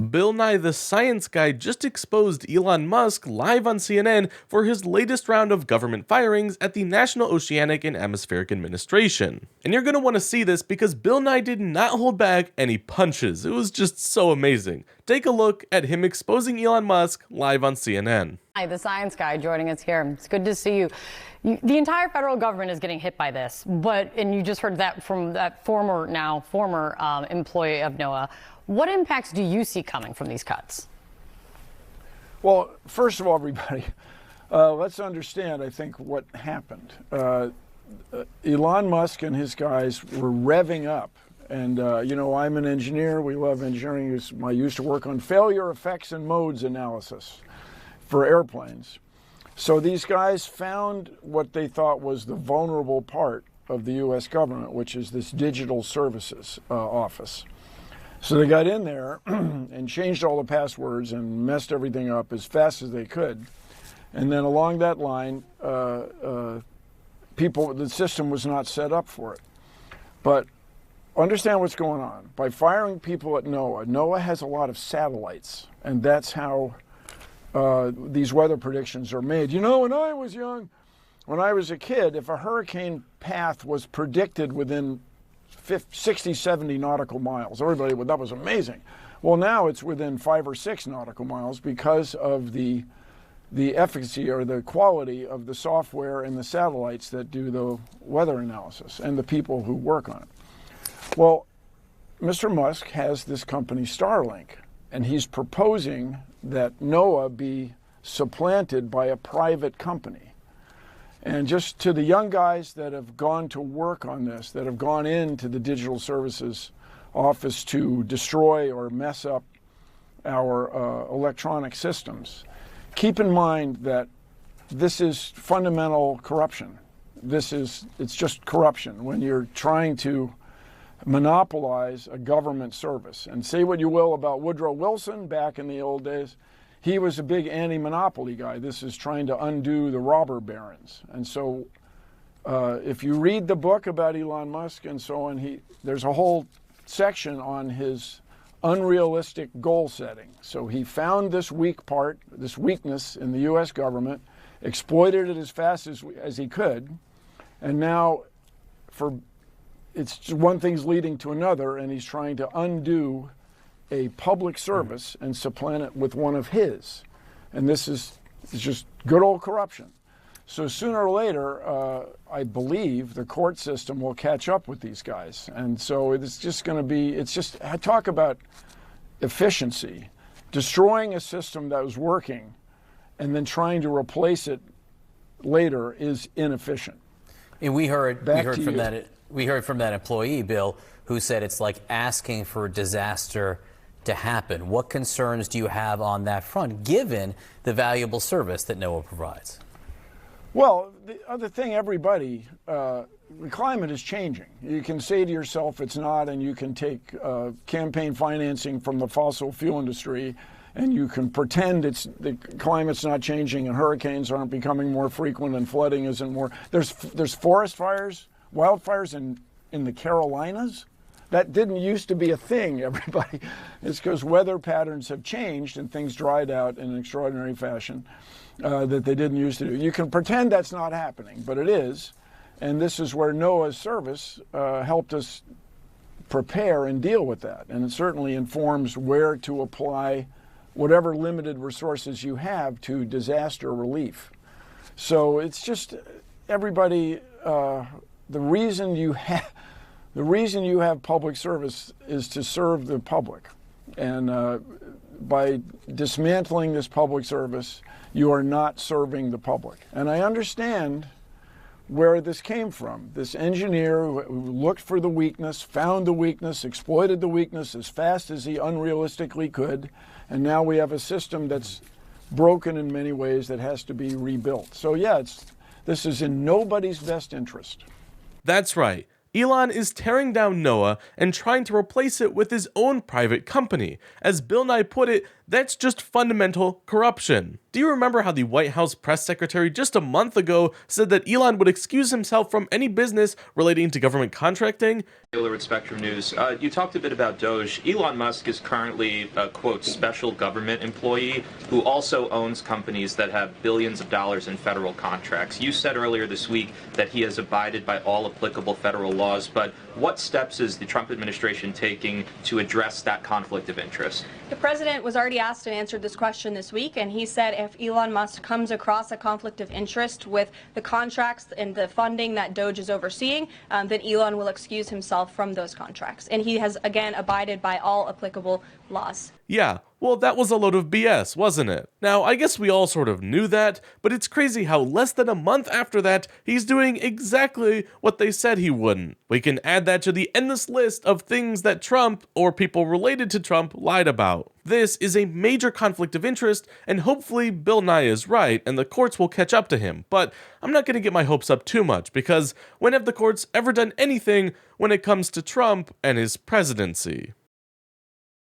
Bill Nye the Science Guy just exposed Elon Musk live on CNN for his latest round of government firings at the National Oceanic and Atmospheric Administration. And you're going to want to see this because Bill Nye did not hold back any punches. It was just so amazing. Take a look at him exposing Elon Musk live on CNN. Hi, the Science Guy joining us here. It's good to see you. The entire federal government is getting hit by this, and you just heard that from that former employee of NOAA. What impacts do you see coming from these cuts? Well, first of all, everybody, let's understand, I think, what happened. Elon Musk and his guys were revving up. And, I'm an engineer. We love engineering. I used to work on failure effects and modes analysis for airplanes. So these guys found what they thought was the vulnerable part of the U.S. government, which is this digital services office. So they got in there and changed all the passwords and messed everything up as fast as they could. And then along that line, the system was not set up for it. But understand what's going on. By firing people at NOAA has a lot of satellites, and that's how these weather predictions are made. When I was young, when I was a kid, if a hurricane path was predicted within 60, 70 nautical miles, everybody would, that was amazing. Well, now it's within 5 or 6 nautical miles because of the efficacy or the quality of the software and the satellites that do the weather analysis and the people who work on it. Well, Mr. Musk has this company Starlink, and he's proposing that NOAA be supplanted by a private company. And just to the young guys that have gone to work on this, that have gone into the digital services office to destroy or mess up our electronic systems, keep in mind that this is fundamental corruption. It's just corruption when you're trying to monopolize a government service. And say what you will about Woodrow Wilson back in the old days, he was a big anti-monopoly guy. This is trying to undo the robber barons. And so if you read the book about Elon Musk and so on, there's a whole section on his unrealistic goal setting. So he found this weakness in the U.S. government, exploited it as fast as he could, and now it's one thing's leading to another, and he's trying to undo a public service and supplant it with one of his. And this is just good old corruption. So sooner or later, I believe the court system will catch up with these guys. And so it's just going to be, talk about efficiency. Destroying a system that was working and then trying to replace it later is inefficient. And we heard from that employee, Bill, who said it's like asking for a disaster to happen. What concerns do you have on that front, given the valuable service that NOAA provides? Well, the other thing, the climate is changing. You can say to yourself it's not, and you can take campaign financing from the fossil fuel industry, and you can pretend the climate's not changing and hurricanes aren't becoming more frequent and flooding isn't more. There's forest fires, wildfires in the Carolinas. That didn't used to be a thing, everybody. It's because weather patterns have changed and things dried out in an extraordinary fashion that they didn't used to do. You can pretend that's not happening, but it is. And this is where NOAA's service helped us prepare and deal with that. And it certainly informs where to apply whatever limited resources you have to disaster relief. So it's just, everybody, the reason you have public service is to serve the public. And by dismantling this public service, you are not serving the public. And I understand where this came from. This engineer who looked for the weakness, found the weakness, exploited the weakness as fast as he unrealistically could. And now we have a system that's broken in many ways that has to be rebuilt. So yeah, this is in nobody's best interest. That's right. Elon is tearing down NOAA and trying to replace it with his own private company. As Bill Nye put it, that's just fundamental corruption. Do you remember how the White House press secretary just a month ago said that Elon would excuse himself from any business relating to government contracting? Taylor at Spectrum News. You talked a bit about Doge. Elon Musk is currently a, quote, special government employee who also owns companies that have billions of dollars in federal contracts. You said earlier this week that he has abided by all applicable federal laws, but what steps is the Trump administration taking to address that conflict of interest? The president was already asked and answered this question this week, and he said if Elon Musk comes across a conflict of interest with the contracts and the funding that Doge is overseeing, then Elon will excuse himself from those contracts. And he has, again, abided by all applicable laws. Yeah, well, that was a load of BS, wasn't it? Now, I guess we all sort of knew that, but it's crazy how less than a month after that, he's doing exactly what they said he wouldn't. We can add that to the endless list of things that Trump, or people related to Trump, lied about. This is a major conflict of interest, and hopefully Bill Nye is right, and the courts will catch up to him. But I'm not going to get my hopes up too much, because when have the courts ever done anything when it comes to Trump and his presidency?